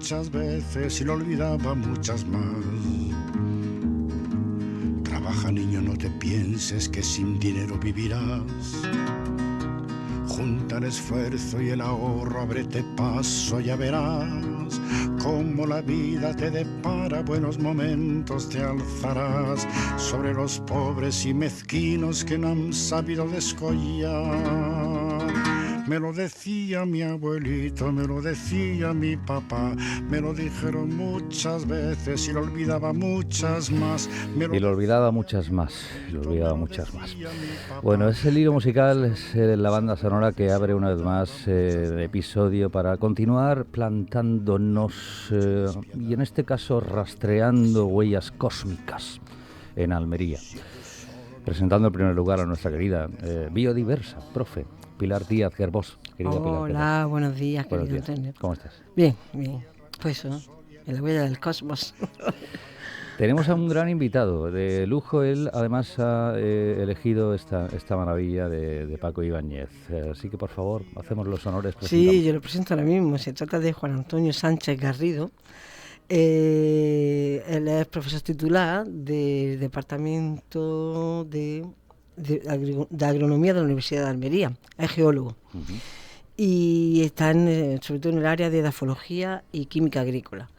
muchas veces y lo olvidaba muchas más. Trabaja, niño, no te pienses que sin dinero vivirás. Junta el esfuerzo y el ahorro, ábrete paso, ya verás cómo la vida te depara buenos momentos, te alzarás sobre los pobres y mezquinos que no han sabido descollar. Me lo decía mi abuelito, me lo decía mi papá, me lo dijeron muchas veces y lo olvidaba muchas más. Y lo olvidaba muchas más, Bueno, es el hilo musical, es la banda sonora que abre una vez más el episodio para continuar plantándonos y en este caso rastreando huellas cósmicas en Almería. Presentando en primer lugar a nuestra querida biodiversa, profe Pilar Díaz Gerbós. Hola, Pilar, buenos días, querido Antonio. ¿Cómo estás? Bien, bien. Pues eso, en la huella del cosmos. Tenemos a un gran invitado de lujo. Él además ha elegido esta maravilla de Paco Ibáñez. Así que por favor, hacemos los honores. Sí, yo lo presento ahora mismo. Se trata de Juan Antonio Sánchez Garrido. Él es profesor titular del Departamento de Agronomía de la Universidad de Almería. Es geólogo. Uh-huh. Y está sobre todo en el área de edafología y química agrícola.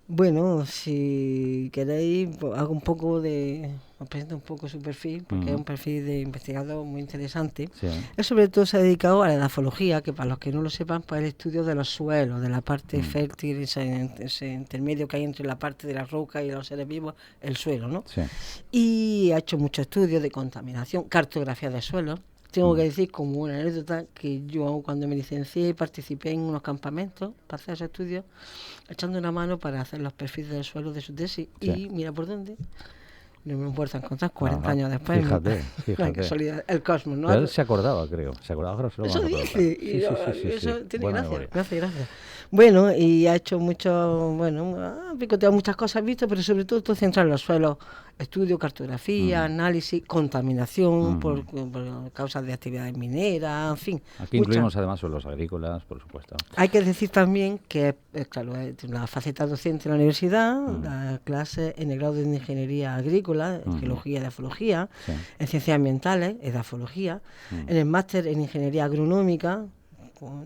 Bueno, si queréis, pues os presento un poco su perfil, porque es un perfil de investigador muy interesante. Sí. Él sobre todo se ha dedicado a la edafología, que para los que no lo sepan, pues el estudio de los suelos, de la parte fértil, ese intermedio que hay entre la parte de la roca y los seres vivos, el suelo, ¿no? Sí. Y ha hecho muchos estudios de contaminación, cartografía de suelos. Tengo que decir, como una anécdota, que yo cuando me licencié participé en unos campamentos para hacer esos estudios, echando una mano para hacer los perfiles del suelo de su tesis. Sí. Y mira por dónde, no me importa encontrar 40 años después. Fíjate. La casualidad, el cosmos, ¿no? Pero él se acordaba, creo. Eso dice. Eso tiene buena gracia. Gracias. Bueno, y ha hecho mucho, ha picoteado muchas cosas, visto, pero sobre todo centrado en los suelos. Estudio, cartografía, análisis, contaminación por causas de actividades mineras, en fin. Aquí incluimos además suelos agrícolas, por supuesto. Hay que decir también que, claro, tiene una faceta docente en la universidad, da clases en el grado de Ingeniería Agrícola, Geología y Edafología, en Ciencias Ambientales, Edafología, en el máster en Ingeniería Agronómica,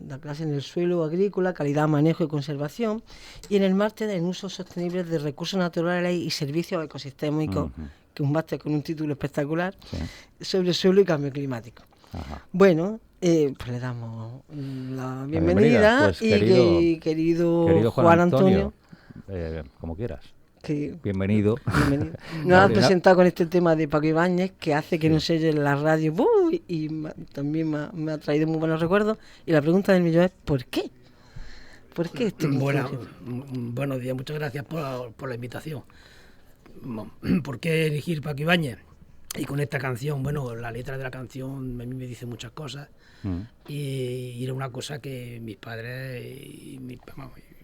da clase en el suelo agrícola, calidad, manejo y conservación, y en el máster en usos sostenibles de recursos naturales y servicios ecosistémicos, que es un máster con un título espectacular, sobre suelo y cambio climático. Ajá. Bueno, pues le damos la bienvenida, pues, y querido Juan Antonio, como quieras. Sí. Bienvenido. Nos ha presentado con este tema de Paco Ibáñez, que hace que no se oye en la radio, y también me ha traído muy buenos recuerdos. Y la pregunta del millón es ¿por qué? ¿Por qué este buenos días, muchas gracias por la invitación. ¿Por qué elegir Paco Ibáñez? Y con esta canción, la letra de la canción a mí me dice muchas cosas, y era una cosa que mis padres y mi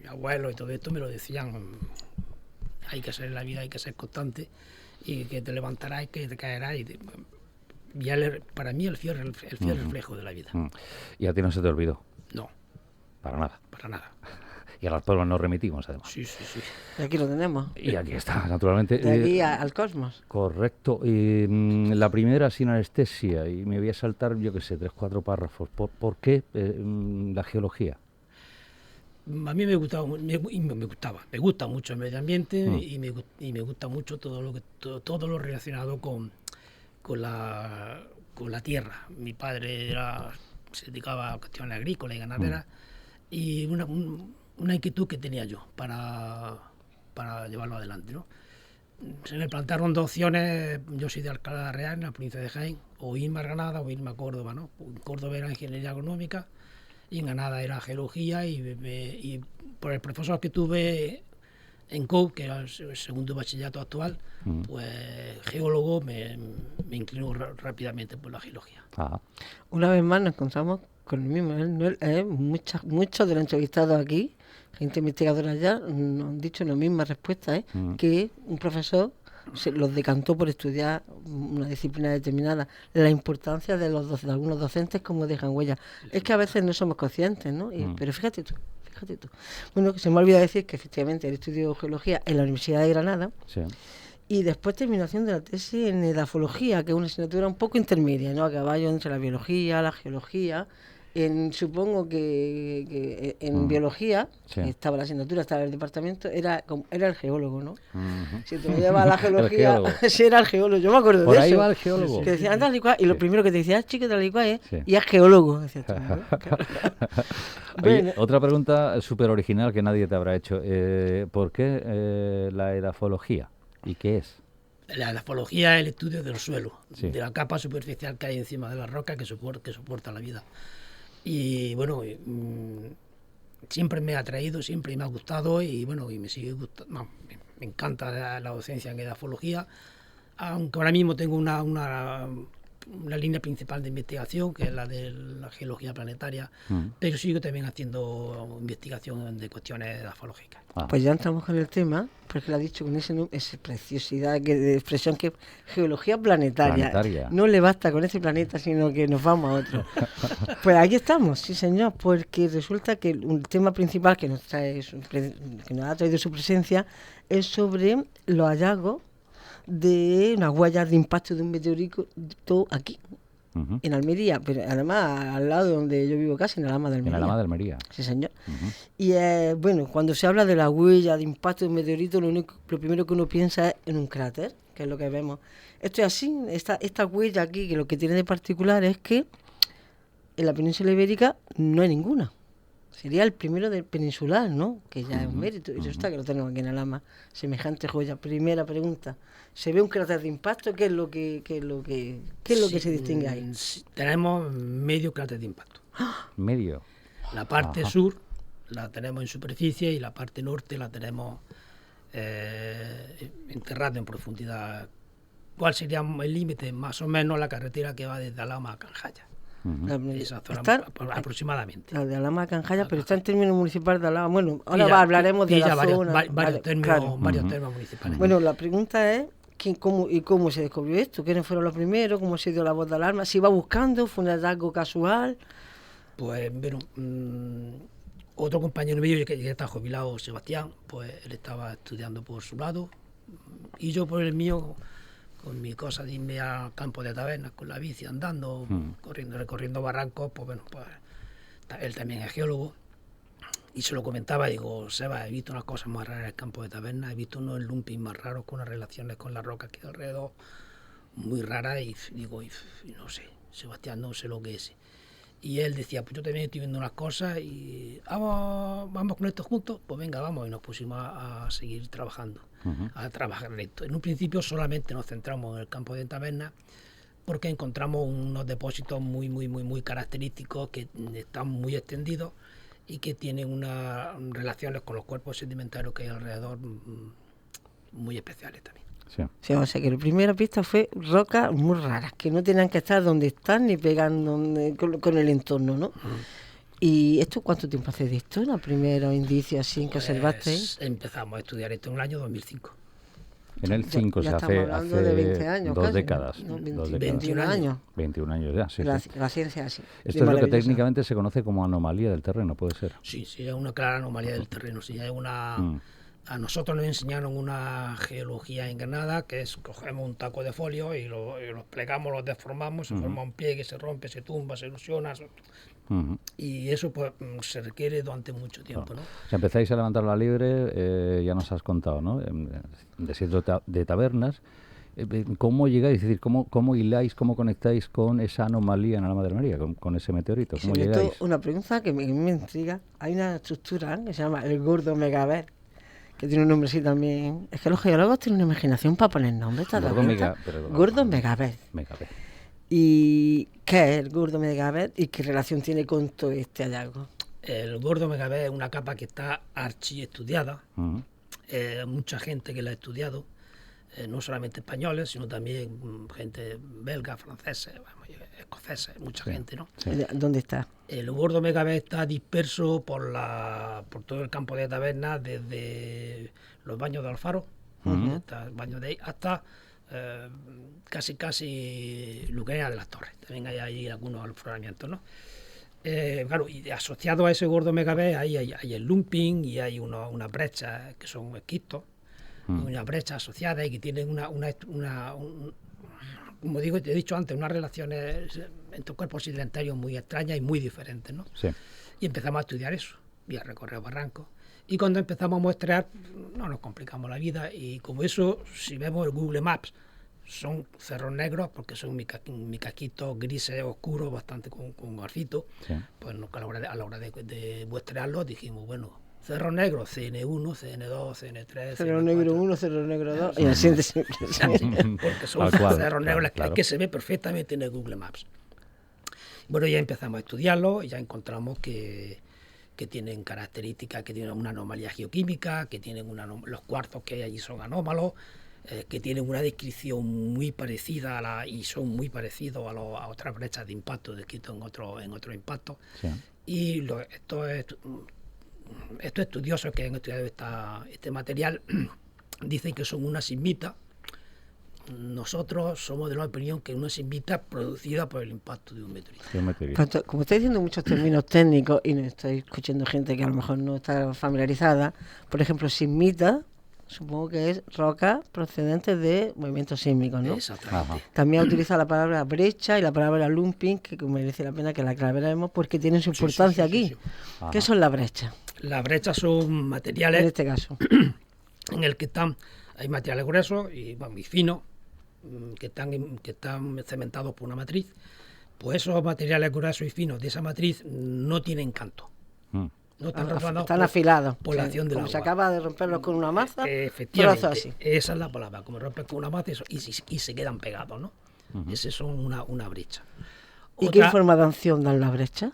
abuelo y todo esto me lo decían. Hay que ser en la vida, hay que ser constante, y que te levantarás y que te caerás. Para mí el fiel reflejo de la vida. ¿Y a ti no se te olvidó? No. Para nada. Para nada. Y a las pruebas nos remitimos, además. Sí. Y aquí lo tenemos. Y aquí está, naturalmente. De aquí al cosmos. Correcto. Y la primera sin anestesia, y me voy a saltar, 3-4 párrafos. ¿Por qué la geología? A mí me gusta mucho el medio ambiente, y me gusta mucho todo lo relacionado con la tierra. Mi padre se dedicaba a cuestiones agrícolas y ganaderas, y una inquietud que tenía yo para llevarlo adelante, ¿no? Se me plantaron dos opciones. Yo soy de Alcalá de Real, en la provincia de Jaén, o irme a Granada o irme a Córdoba, ¿no? En Córdoba era Ingeniería Agronómica y en Granada era Geología, y por el profesor que tuve en COU, que era el segundo bachillerato actual, pues geólogo, me inclinó rápidamente por la geología. Una vez más nos encontramos con el mismo. Muchos de los entrevistados aquí, gente investigadora allá, nos han dicho la misma respuesta, que un profesor los decantó por estudiar una disciplina determinada. La importancia de algunos docentes, como dejan huella. Es que a veces no somos conscientes, ¿no? Pero fíjate tú, fíjate tú. Bueno, que se me olvida decir que efectivamente él estudió geología en la Universidad de Granada. Sí. Y después terminación de la tesis en edafología, que es una asignatura un poco intermedia, ¿no? A caballo entre la biología, la geología. Supongo que en biología, Sí. estaba la asignatura, estaba el departamento, era el geólogo, ¿no? Ujú. Si te lo lleva a la geología, geólogo. sí, era el geólogo, yo me acuerdo Por de ahí eso. va el geólogo. Que decía, anda, licuá, y lo Sí. primero que te decía, chico, tal y cual es, Sí. y es geólogo. Decía tú, ¿no? Oye, Bueno. otra pregunta súper original que nadie te habrá hecho. ¿Por qué la edafología? ¿Y qué es? La edafología es el estudio del suelo, Sí. de la capa superficial que hay encima de la roca que soporta la vida. Y bueno, siempre me ha atraído, siempre me ha gustado y bueno, y me sigue gustando. No, me encanta la docencia en edafología, aunque ahora mismo tengo una línea principal de investigación, que es la de la geología planetaria, pero sigo también haciendo investigación de cuestiones edafológicas. Ah. Pues ya entramos en el tema, porque lo ha dicho con esa preciosidad de expresión que es geología planetaria. Planetaria. No le basta con este planeta, sino que nos vamos a otro. Pues aquí estamos, sí señor, porque resulta que un tema principal que nos ha traído su presencia es sobre los hallazgos de unas huellas de impacto de un meteorito aquí, Ujú. en Almería, pero además al lado donde yo vivo casi, en Alhama de En Almería. Alhama de Almería. Sí, señor. Ujú. Y bueno, cuando se habla de la huella de impacto de un meteorito, lo primero que uno piensa es en un cráter, que es lo que vemos. Esto es así, esta huella aquí, que lo que tiene de particular es que en la península ibérica no hay ninguna. Sería el primero del peninsular, ¿no? Que ya es un mérito. Y resulta que lo tenemos aquí en Alhama, semejante joya. Primera pregunta, ¿se ve un cráter de impacto? ¿Qué es lo que se distingue ahí? Tenemos medio cráter de impacto. Medio. La parte Ajá. sur la tenemos en superficie y la parte norte la tenemos enterrada en profundidad. ¿Cuál sería el límite? Más o menos la carretera que va desde Alhama a Canjaya. Esa zona aproximadamente. La de Alhama a Canjaya, pero está en términos municipales de Alhama. Bueno, ahora hablaremos de la zona. Varios términos municipales. Bueno, la pregunta es ¿cómo se descubrió esto? ¿Quiénes fueron los primeros? ¿Cómo se dio la voz de alarma? ¿Se iba buscando? ¿Fue un hallazgo casual? Pues, bueno, otro compañero mío que ya está jubilado, Sebastián, pues él estaba estudiando por su lado y yo por el mío, con mi cosa de irme al campo de tabernas con la bici, andando, recorriendo barrancos, pues bueno, pues él también es geólogo y se lo comentaba, digo, Seba, he visto unas cosas más raras en el campo de tabernas, he visto unos lumping más raros con unas relaciones con la roca que hay alrededor muy raras y digo, y no sé, Sebastián, no sé lo que es. Y él decía, pues yo también estoy viendo unas cosas y vamos con esto juntos, pues venga, vamos, y nos pusimos a seguir trabajando, a trabajar en esto. En un principio solamente nos centramos en el campo de tabernas porque encontramos unos depósitos muy característicos que están muy extendidos y que tienen unas relaciones con los cuerpos sedimentarios que hay alrededor muy especiales también. Sí, o sea que la primera pista fue rocas muy raras, que no tenían que estar donde están ni pegando con el entorno, ¿no? ¿Y esto cuánto tiempo hace de esto? ¿Los primeros indicios así que observasteis? Empezamos a estudiar esto en el año 2005. En el 5 ya se hace de 20 años, 2 casi, décadas. ¿no? 21 años. 21 años ya, sí. La ciencia así. Esto es lo que técnicamente se conoce como anomalía del terreno, ¿puede ser? Sí, es una clara anomalía del terreno. Sí, hay una... A nosotros nos enseñaron una geología en Granada, que es cogemos un taco de folio y los plegamos, los deformamos, se forma un pliegue, se rompe, se tumba, se erosiona. Y eso pues se requiere durante mucho tiempo, ¿no? O sea, empezáis a levantar la liebre, ya nos has contado, ¿no? En desierto de tabernas. ¿Cómo llegáis? Es decir, ¿cómo hiláis, cómo conectáis con esa anomalía en Alhama de Almería, con ese meteorito? ¿Cómo llegáis? Una pregunta que me intriga. Hay una estructura que se llama el gordo megaber, que tiene un nombre así también. Es que los geólogos tienen una imaginación para poner nombres. Gordo megaber. ¿Y qué es el gordo megaber y qué relación tiene con todo este hallazgo? El gordo megaber es una capa que está archiestudiada. Mucha gente que la ha estudiado, no solamente españoles, sino también gente belga, francesa, escocesa, mucha gente, ¿no? Sí. ¿Dónde está? El gordo megaber está disperso por todo el campo de tabernas, desde los baños de Alfaro, baños de ahí, hasta casi Luqueña de las Torres. También hay ahí algunos afloramientos, ¿no? Claro, y asociado a ese gordo megabit hay el lumping y hay unas brechas que son esquistos, unas brechas asociadas y que tienen como digo, te he dicho antes, unas relaciones entre cuerpos sedentarios muy extrañas y muy diferentes, ¿no? Sí. Y empezamos a estudiar eso, y a recorrer barrancos. Y cuando empezamos a muestrear, no nos complicamos la vida, y como eso, si vemos el Google Maps, son cerros negros, porque son micaquitos grises oscuros, bastante con garfito, Sí. pues a la hora de muestrearlos dijimos, bueno, cerros negros, CN1, CN2, CN3, Cerro CN4. Negro 1, Cerro Negro 2. Y así Porque son Tal cual, cerros negros claro. que se ve perfectamente en el Google Maps. Bueno, ya empezamos a estudiarlo y ya encontramos que tienen características, que tienen una anomalía geoquímica, que tienen los cuarzos que hay allí son anómalos, que tienen una descripción muy parecida y son muy parecidos a otras brechas de impacto descritos en otro impacto. Sí. Y estos estudiosos que han estudiado este material dicen que son una sismita. Nosotros somos de la opinión que una sismita producida por el impacto de un meteorito. Sí, un meteorito. Como estáis diciendo muchos términos técnicos y nos estáis escuchando gente que a lo mejor no está familiarizada, por ejemplo, sismita, supongo que es roca procedente de movimientos sísmicos, ¿no? Exactamente. Ajá. También utiliza la palabra brecha y la palabra lumping, que merece la pena que la aclaremos porque tienen su importancia aquí. Sí. ¿Qué son las brechas? Las brechas son En materiales este caso. en el que hay materiales gruesos y finos que están cementados por una matriz. Pues esos materiales gruesos y finos de esa matriz no tienen canto. No están Están afilados. por la acción del como agua. se acaba de romperlos con una maza, Efectivamente, trozo así. esa es la palabra, como rompes con una maza y se quedan pegados, ¿no? Esas son una brecha. ¿Y qué forma de acción dan las brechas?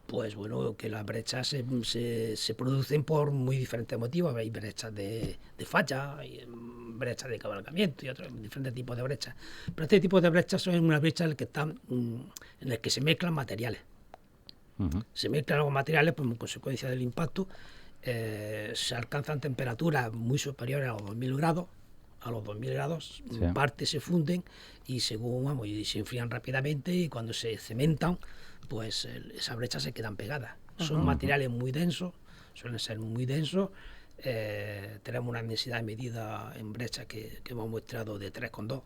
Pues bueno, que las brechas se producen por muy diferentes motivos. Hay brechas de falla, hay brechas de cabalgamiento y otros diferentes tipos de brechas. Pero este tipo de brechas son una brecha en el que se mezclan materiales. Se mezclan los materiales pues, en consecuencia del impacto. Se alcanzan temperaturas muy superiores a los 2000 grados. A los 2000 grados, Sí. partes se funden y y se enfrían rápidamente y cuando se cementan, pues esas brechas se quedan pegadas. Son materiales muy densos, suelen ser muy densos. Tenemos una densidad medida en brechas que hemos muestrado de 3,2,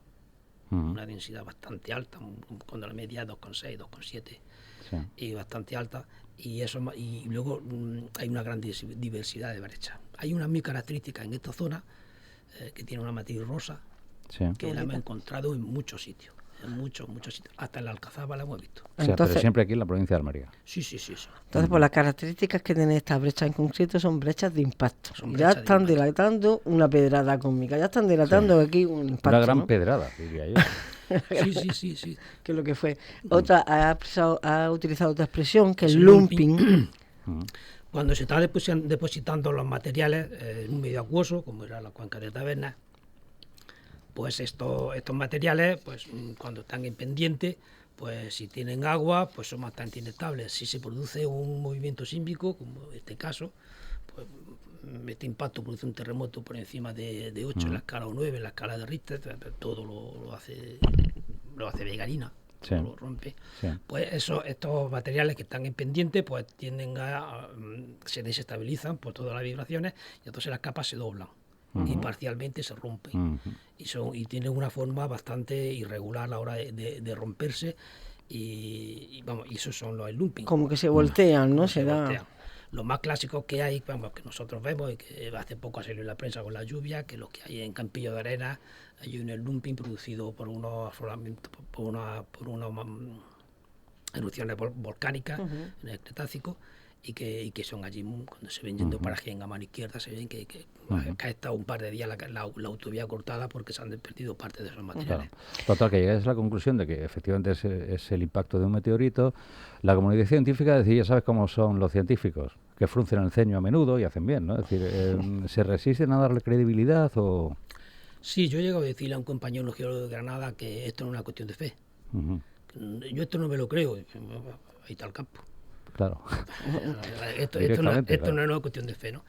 una densidad bastante alta, cuando la media es 2,6, 2,7 Sí. y bastante alta. Y luego hay una gran diversidad de brechas. Hay unas muy características en esta zona que tiene una matriz rosa, Sí. que la hemos encontrado en muchos sitios. En muchos sitios. Hasta en la Alcazaba la hemos visto. O sea, Entonces- pero siempre aquí en la provincia de Almería. Sí. Entonces, pues las características que tienen estas brechas en concreto son brechas de impacto. Son Ya brechas de están impacto. delatando una pedrada cósmica, ya están delatando aquí un impacto, Una gran ¿no? pedrada, diría yo. Sí. Que es lo que fue. Otra, ha utilizado otra expresión que es Es lumping. Cuando se está depositando los materiales en un medio acuoso, como era la cuenca de Tabernas, pues estos materiales, pues cuando están en pendiente, pues si tienen agua, pues son bastante inestables. Si se produce un movimiento sísmico, como en este caso, pues este impacto produce un terremoto por encima de 8 en la escala o 9 en la escala de Richter, todo lo hace Vegarina, Sí. todo lo rompe. Sí. Pues estos materiales que están en pendiente, pues tienden se desestabilizan por todas las vibraciones y entonces las capas se doblan y parcialmente se rompen. Y tienen una forma bastante irregular a la hora de romperse y esos son los lumping. Como que se voltean, ¿no? Como Se da. voltean. Los más clásicos que hay, que nosotros vemos y que hace poco ha salido en la prensa con la lluvia, que los que hay en Campillo de Arena hay un lumping producido por unos afloramientos, por unas erupciones volcánicas en el Cretácico y que son allí, cuando se ven yendo para Jaén a mano izquierda, se ven que ha estado un par de días la autovía cortada porque se han perdido parte de esos materiales. Claro. Total, que llegáis a la conclusión de que efectivamente es el impacto de un meteorito. La comunidad científica decía, ya sabes cómo son los científicos, que fruncen el ceño a menudo y hacen bien, ¿no? Es decir, ¿se resisten a darle credibilidad o...? Sí, yo he llegado a decirle a un compañero geólogo de Granada que esto no es una cuestión de fe. Yo esto no me lo creo. Ahí está el campo. Claro. Esto no es una cuestión de fe, ¿no?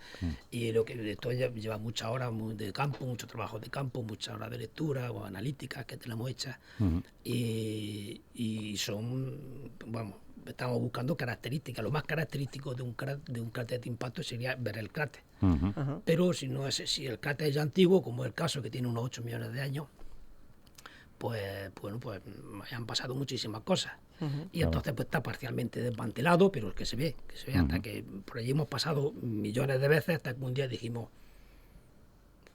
Y esto lleva muchas horas de campo, mucho trabajo de campo, muchas horas de lectura o analíticas que tenemos hechas y son, estamos buscando características. Lo más característico de un cráter de impacto sería ver el cráter. Pero si el cráter es ya antiguo, como es el caso, que tiene unos 8 millones de años, pues han pasado muchísimas cosas. Y entonces pues está parcialmente desmantelado, pero que se ve hasta que por allí hemos pasado millones de veces, hasta que un día dijimos,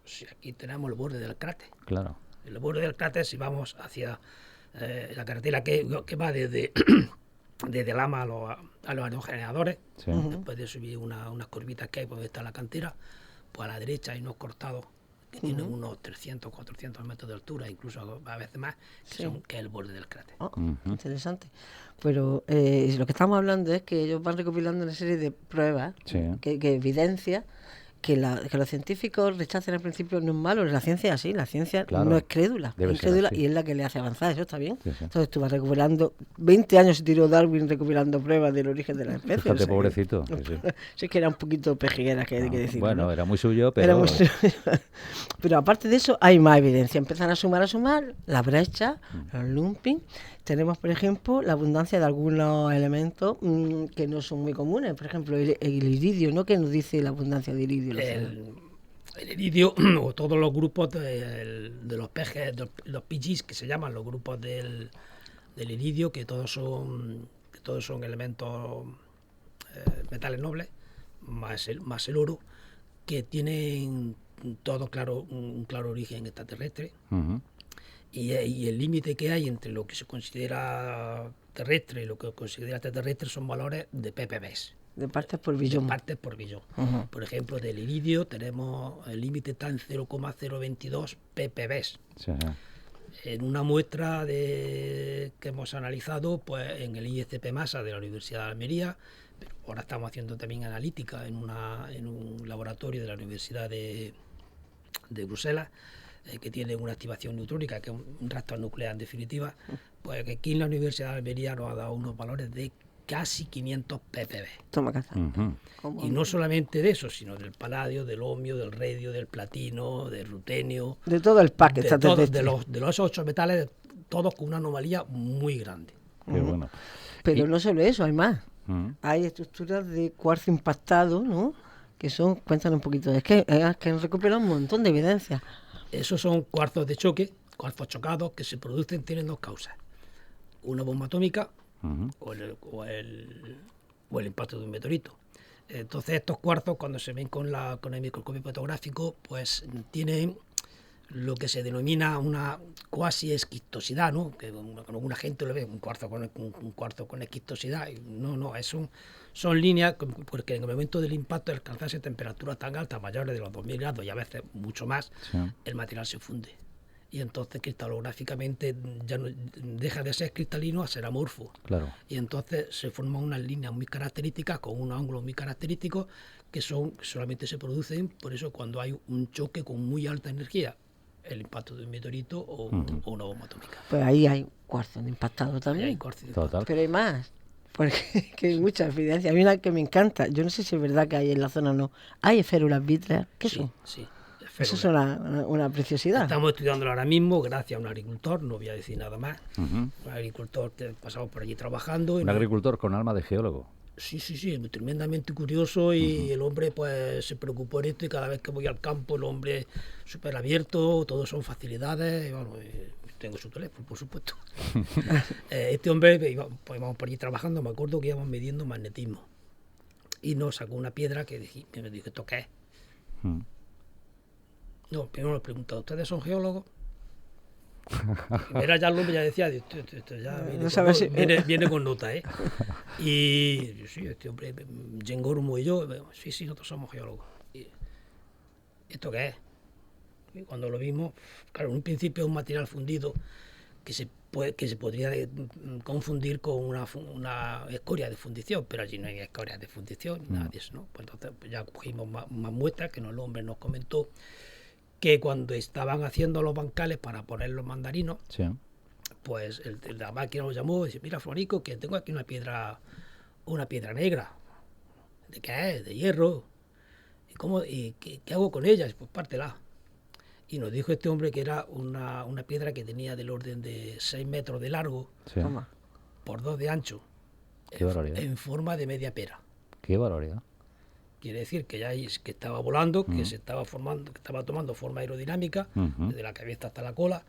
si aquí tenemos el borde del cráter. Claro. El borde del cráter, si vamos hacia la carretera que va desde Lama a los aerogeneradores, después de subir unas curvitas que hay por donde está la cantera, pues a la derecha hay unos cortados que tienen unos 300, 400 metros de altura, incluso a veces más, que es el borde del cráter. Interesante. Pero lo que estamos hablando es que ellos van recopilando una serie de pruebas que evidencia que los científicos rechacen al principio no es malo, la ciencia es así, la ciencia no es crédula, y es la que le hace avanzar, eso está bien. Entonces tú vas recuperando, 20 años se tiró Darwin recopilando pruebas del origen de la especie. Fíjate, pobrecito. Sí, que era un poquito pejiguera, que hay que decir. Bueno, ¿no? era muy suyo, pero... Pero aparte de eso, hay más evidencia. Empiezan a sumar la brecha, los lumping. Tenemos, por ejemplo, la abundancia de algunos elementos que no son muy comunes. Por ejemplo, el iridio, ¿no? ¿Qué nos dice la abundancia de iridio? El iridio, o todos los grupos de los peces, los PGs, que se llaman los grupos del iridio, que todos son elementos metales nobles, más el oro, que tienen todo un claro origen extraterrestre. Y el límite que hay entre lo que se considera terrestre y lo que se considera extraterrestre son valores de ppbs. De partes por billón. Por ejemplo, del iridio tenemos el límite está en 0,022 ppbs. En una muestra que hemos analizado pues en el IECP Masa de la Universidad de Almería, pero ahora estamos haciendo también analítica en un laboratorio de la Universidad de Bruselas, que tiene una activación neutrónica, que es un reactor nuclear en definitiva, pues que aquí en la Universidad de Almería nos ha dado unos valores de casi 500 ppb. Toma casa. Y no solamente de eso, sino del paladio, del omio, del redio, del platino, del rutenio. De todo el pack de los 8 metales, todos con una anomalía muy grande. Qué bueno. Pero no solo eso, hay más. Hay estructuras de cuarzo impactado, ¿no? Que son, cuéntanos un poquito, es que han recuperado un montón de evidencia. Esos son cuarzos de choque, cuarzos chocados, que se producen, tienen dos causas. Una bomba atómica o el impacto de un meteorito. Entonces estos cuarzos, cuando se ven con el microscopio fotográfico, pues tienen lo que se denomina una cuasi esquistosidad, ¿no? Que alguna gente lo ve, un cuarzo con esquistosidad. No, son líneas, porque en el momento del impacto, al alcanzarse temperaturas tan altas, mayores de los 2000 grados y a veces mucho más, el material se funde. Y entonces cristalográficamente ya no, deja de ser cristalino a ser amorfo. Claro. Y entonces se forman unas líneas muy características, con unos ángulos muy característicos, que solamente se producen por eso cuando hay un choque con muy alta energía, el impacto de un meteorito o una bomba atómica. Pues ahí hay cuarzo impactado también. Hay cuarzo impactado. Total. Pero hay más, porque que hay mucha evidencia. A mí una que me encanta, yo no sé si es verdad que hay en la zona o no, hay esférulas vítreas. ¿Qué son? Sí. Eso es una preciosidad. Estamos estudiándolo ahora mismo gracias a un agricultor, no voy a decir nada más. Un agricultor que pasamos por allí trabajando. Un agricultor con alma de geólogo. Sí, tremendamente curioso y el hombre pues se preocupó en esto y cada vez que voy al campo el hombre súper abierto, todo son facilidades, y, bueno, tengo su teléfono, por supuesto. Este hombre, pues íbamos por allí trabajando, me acuerdo que íbamos midiendo magnetismo y nos sacó una piedra que me dijo, ¿esto qué es? No, primero nos preguntó, ¿ustedes son geólogos? Era ya el hombre, ya decía, esto ya viene con nota, ¿eh? Y sí, este hombre, Jen Gormo y yo, sí, nosotros somos geólogos. Y, ¿esto qué es? Y cuando lo vimos, claro, en un principio es un material fundido que se podría confundir con una escoria de fundición, pero allí no hay escoria de fundición, nada de eso, ¿no? Pues entonces ya cogimos más muestras que el hombre nos comentó que cuando estaban haciendo los bancales para poner los mandarinos, pues la máquina nos llamó y dice, mira, Florico, que tengo aquí una piedra negra. ¿De qué es? De hierro. ¿Y qué hago con ella? Pues pártela. Y nos dijo este hombre que era una piedra que tenía del orden de 6 metros de largo por 2 de ancho. Qué barbaridad. en forma de media pera. Qué barbaridad. Quiere decir que que estaba volando, que se estaba formando, que estaba tomando forma aerodinámica, desde la cabeza hasta la cola,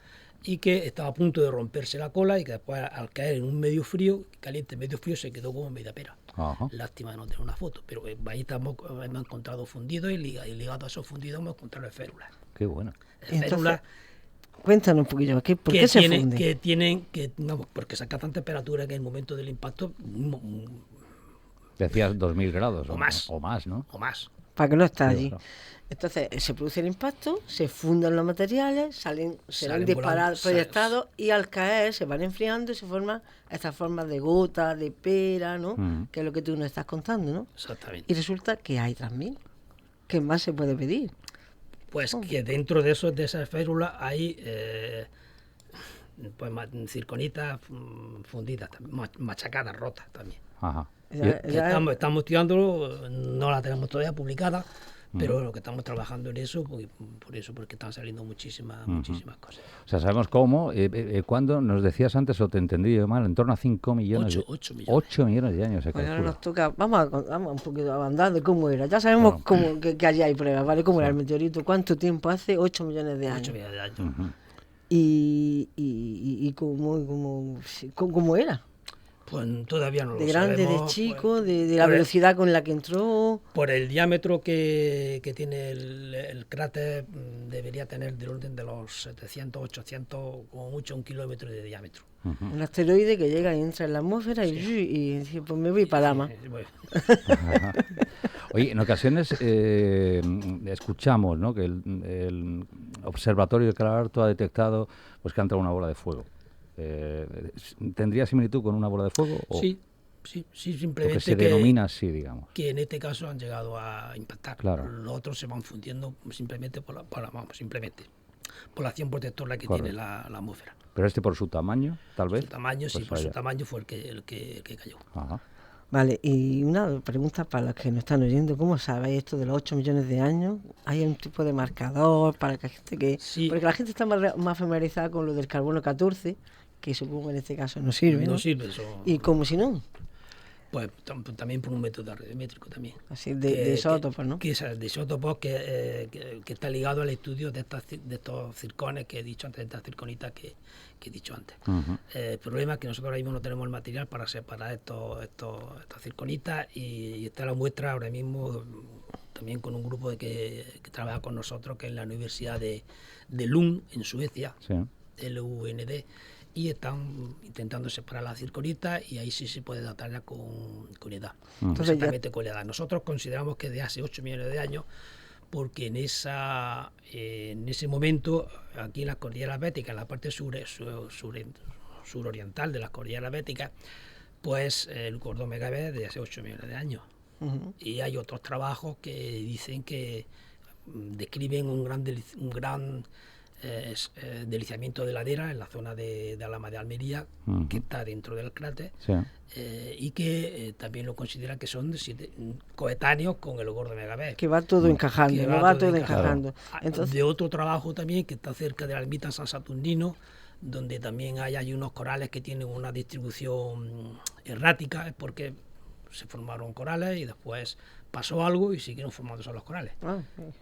y que estaba a punto de romperse la cola y que después al caer en un medio frío, caliente medio frío, se quedó como media pera. Ajá. Lástima no tener una foto, pero ahí hemos encontrado fundidos y ligado a esos fundidos hemos encontrado férulas. Qué bueno. Férulas Cuéntanos un poquillo, ¿por qué se funde? Porque saca tanta temperatura que en el momento del impacto Decías 2000 grados o más, ¿no? O más. Para que no está Sí, allí. claro. Entonces se produce el impacto, se fundan los materiales, serán Salen disparados, volando, proyectados y al caer se van enfriando y se forman estas formas de gota, de pera, ¿no? Que es lo que tú nos estás contando, ¿no? Exactamente. Y resulta que hay 3000. ¿Qué más se puede pedir? Pues que dentro de esas férulas hay pues circonitas fundidas, machacadas, rotas también. Ajá. Estamos estudiándolo, no la tenemos todavía publicada, pero lo que estamos trabajando en eso, porque están saliendo muchísimas cosas. O sea, sabemos cómo, cuándo, nos decías antes, o te entendí yo mal, en torno a 5 millones. 8 millones. 8 millones de años se Pues ahora calcula. nos toca, vamos un poquito a andar de cómo era. Ya sabemos que allí hay pruebas, ¿vale? Cómo era el meteorito, cuánto tiempo hace, 8 millones de años. 8 millones de años. Y cómo era. Pues todavía no lo De grande, sabemos. de chico, Pues, de la velocidad con la que entró. por el diámetro que tiene el cráter, debería tener del orden de los 700, 800, como mucho 1 kilómetro de diámetro. Un asteroide que llega y entra en la atmósfera y dice, pues me voy para Dama. Bueno, Oye, en ocasiones escuchamos, ¿no?, que el Observatorio de Calaharto ha detectado pues que ha entrado una bola de fuego. ¿Tendría similitud con una bola de fuego? O sí, simplemente que se denomina así, digamos. que en este caso han llegado a impactar. Claro. Los otros se van fundiendo simplemente por la acción protectora que Correcto. tiene la atmósfera. Pero por su tamaño, tal vez. Su tamaño, pues por su vaya. tamaño fue el que cayó. Ajá. Vale, y una pregunta para los que nos están oyendo, ¿cómo sabéis esto de los 8 millones de años? ¿Hay un tipo de marcador para que la gente que...? Sí. Porque la gente está más familiarizada con lo del carbono 14, que supongo en este caso no sirve, ¿no? No sirve eso. ¿Y como si no? Pues también por un método radiométrico también. Así, de isótopos, ¿no? Que es de isótopos que está ligado al estudio de estos circones que he dicho antes, de estas circonitas que he dicho antes. El problema es que nosotros ahora mismo no tenemos el material para separar estas circonitas y está la muestra ahora mismo también con un grupo que trabaja con nosotros, que es la Universidad de Lund, en Suecia, Sí. LUND, y están intentando separar las circonitas y ahí sí se puede datar ya con edad. Entonces Exactamente con la edad. Nosotros consideramos que de hace 8 millones de años, porque en ese momento, aquí en las cordilleras béticas, en la parte suroriental de las cordilleras béticas, pues el Gordo Megabe es de hace 8 millones de años. Y hay otros trabajos que dicen que describen un gran deslizamiento de ladera en la zona de Alhama de Almería, que está dentro del cráter, Sí. y que también lo consideran que son coetáneos con el Gordo Megabe. Que va todo encajando, Que no va todo encajando. Entonces, De otro trabajo también que está cerca de la ermita San Saturnino, donde también hay unos corales que tienen una distribución errática, es porque se formaron corales y después pasó algo y siguieron formándose los corales.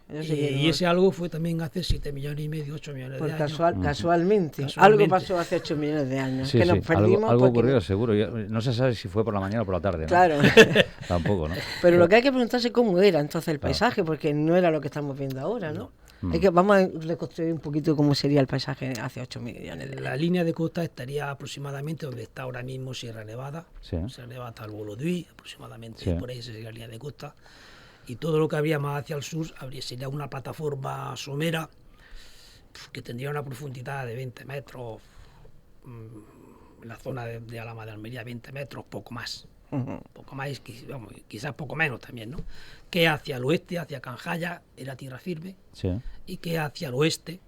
Y ese algo fue también hace 7 millones y medio, 8 millones de años. Casualmente. Algo pasó hace 8 millones de años. Sí, que nos perdimos algo porque- ocurrió seguro. No se sabe si fue por la mañana o por la tarde, ¿no? Claro. Tampoco, ¿no? Pero lo que hay que preguntarse es cómo era entonces el paisaje, porque no era lo que estamos viendo ahora, ¿no? Vamos a reconstruir un poquito cómo sería el paisaje hace 8 millones de La años. línea de costa estaría aproximadamente donde está ahora mismo Sierra Nevada. Sí. Sierra Nevada hasta el Bolodui, aproximadamente Sí. por ahí sería la línea de costa. Y todo lo que habría más hacia el sur sería una plataforma somera que tendría una profundidad de 20 metros, en la zona de Alhama de Almería, 20 metros, poco más. Poco más, quizás poco menos también, ¿no? Que hacia el oeste, hacia Canjaya, era tierra firme, Sí. y que hacia el este,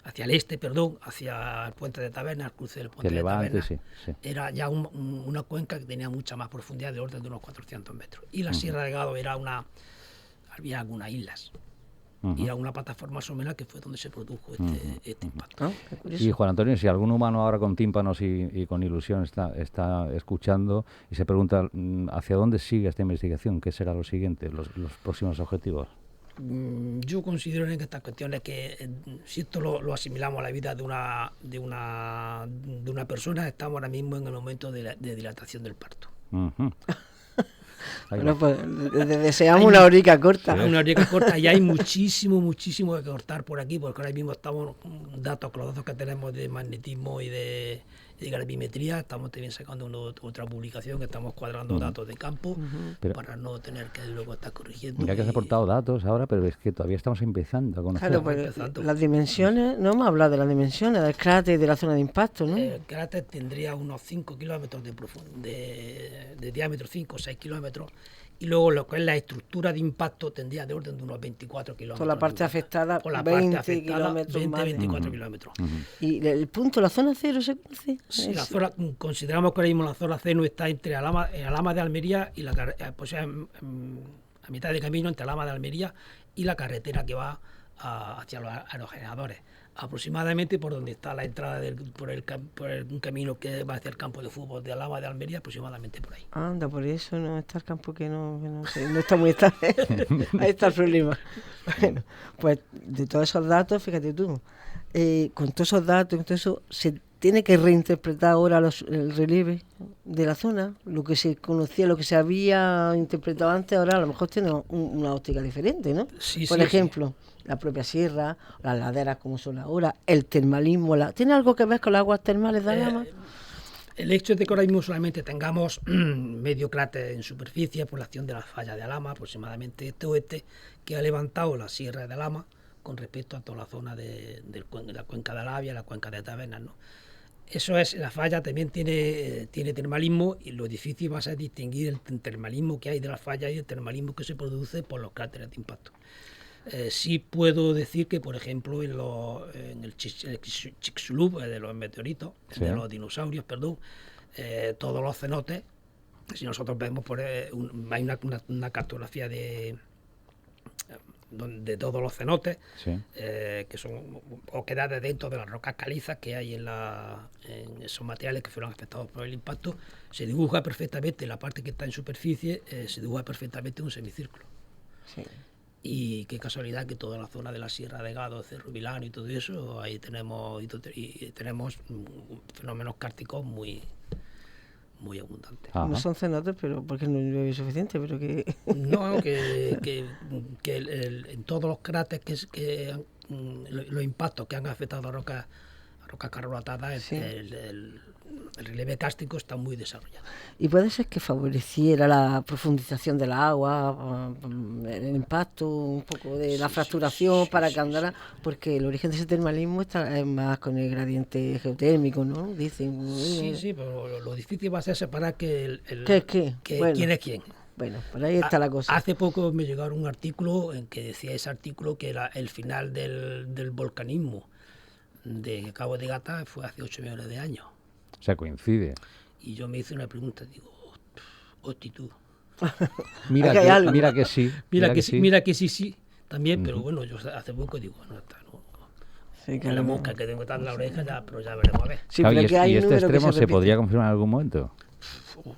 hacia el puente de Taberna, el cruce del puente Que de levante, Taberna, sí, sí. era ya una cuenca que tenía mucha más profundidad, de orden de unos 400 metros. Y la Sierra de Gado había algunas islas. y a una plataforma somera que fue donde se produjo este impacto. Y Juan Antonio, si algún humano ahora con tímpanos y con ilusión está escuchando y se pregunta hacia dónde sigue esta investigación, ¿qué será lo siguiente, los próximos objetivos? Yo considero en estas cuestiones que si esto lo asimilamos a la vida de una persona, estamos ahora mismo en el momento de dilatación del parto. Bueno, pues deseamos una horica corta. Una horica corta y hay muchísimo que cortar por aquí, porque ahora mismo estamos con los datos que tenemos de magnetismo y de gravimetría, estamos también sacando otra publicación que estamos cuadrando datos de campo para no tener que luego estar corrigiendo. Mira que has aportado datos ahora, pero es que todavía estamos empezando a conocer. Claro, pues las dimensiones, no hemos hablado de las dimensiones del cráter y de la zona de impacto, ¿no? El cráter tendría unos 5 kilómetros de diámetro, 5 o 6 kilómetros, y luego lo que es la estructura de impacto tendría de orden de unos 24 kilómetros. Por la parte afectada, 20 kilómetros más. 24 kilómetros. ¿Y el punto, la zona cero se conoce? Sí, consideramos que ahora mismo la zona cero está entre Alhama de Almería y pues a mitad de camino entre Alhama de Almería y la carretera que va hacia los aerogeneradores. Aproximadamente por donde está la entrada por un camino que va hacia el campo de fútbol de Alhama de Almería, aproximadamente por ahí. Anda, por eso no está el campo que no está muy estable. Ahí está el problema. Bueno, pues de todos esos datos, fíjate tú, con todos esos datos, con todo eso, se tiene que reinterpretar ahora el relieve de la zona, lo que se conocía, lo que se había interpretado antes, ahora a lo mejor tiene una óptica diferente, ¿no? Sí, por ejemplo, la propia sierra, las laderas como son ahora, el termalismo, ¿tiene algo que ver con las aguas termales de Alhama? El hecho de que ahora mismo solamente tengamos medio cráter en superficie por la acción de la falla de Alhama, aproximadamente este-oeste, que ha levantado la sierra de Alhama con respecto a toda la zona de la cuenca de Alavia, la cuenca de Tabernas, ¿no? Eso es, la falla también tiene termalismo, y lo difícil va a ser distinguir el termalismo que hay de la falla y el termalismo que se produce por los cráteres de impacto. Sí puedo decir que, por ejemplo, en el Chicxulub, de los meteoritos, de los dinosaurios, perdón, todos los cenotes, si nosotros vemos, hay una cartografía de todos los cenotes, que son oquedades dentro de las rocas calizas que hay en esos materiales que fueron afectados por el impacto. Se dibuja perfectamente la parte que está en superficie, se dibuja perfectamente un semicírculo. Sí. Y qué casualidad que toda la zona de la Sierra de Gado, Cerro Vilano y todo eso, ahí tenemos fenómenos kárticos muy abundantes. Ajá. No son cenotes, pero porque no llueve suficiente, pero que... No, que en todos los cráteres los impactos que han afectado a rocas carbonatadas, sí. El relieve kárstico está muy desarrollado. ¿Y puede ser que favoreciera la profundización del agua, el impacto, un poco de la fracturación para que andara? Porque el origen de ese termalismo está más con el gradiente geotérmico, ¿no? Dicen. Sí, pero lo difícil va a ser separar ¿Qué? Bueno, quién es quién. Bueno, por ahí está la cosa. Hace poco me llegaron un artículo en que decía ese artículo que era el final del volcanismo de Cabo de Gata fue hace 8 millones de años. O sea, coincide. Y yo me hice una pregunta, digo, tú. Mira que sí. Mira que sí, también, pero bueno, yo hace poco digo, no está, no. Sí, claro. La mosca que tengo que estar en la oreja, pero ya veremos a ver. Sí, claro, y este extremo se podría confirmar en algún momento.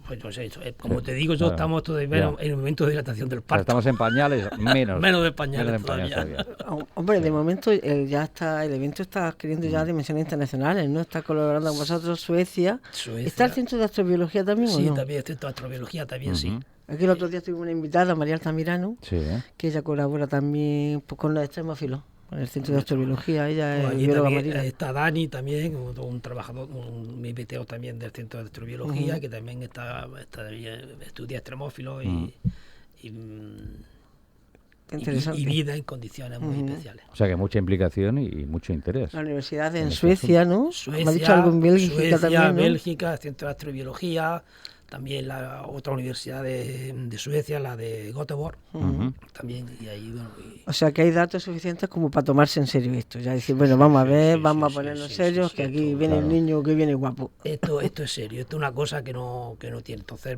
Pues no sé, como te digo, yo estamos todavía en el momento de dilatación del parto. Estamos en pañales, menos de pañales todavía. Hombre, de momento el evento está adquiriendo ya dimensiones internacionales, ¿no? Está colaborando con vosotros Suecia. ¿Está el Centro de Astrobiología también o no? Sí, también, el Centro de Astrobiología también, sí. Aquí el otro día tuvimos una invitada, María Altamirano, que ella colabora también con los extremófilos. En el Centro de Astrobiología, ella es bióloga marina. Está Dani también, un trabajador, un investigador también del Centro de Astrobiología, que también estudia extremófilos y vida en condiciones muy especiales. O sea que mucha implicación y mucho interés. La universidad en Suecia, ¿no? Suecia, me ha dicho algo en Bélgica también, ¿no? Bélgica, el Centro de Astrobiología. También la otra universidad de Suecia, la de Göteborg, también. Y ahí, bueno, o sea que hay datos suficientes como para tomarse en serio esto. Ya decir, bueno, vamos a ver, vamos a ponernos serios, que aquí viene el niño que viene guapo. Esto es serio, esto es una cosa que no tiene. Entonces,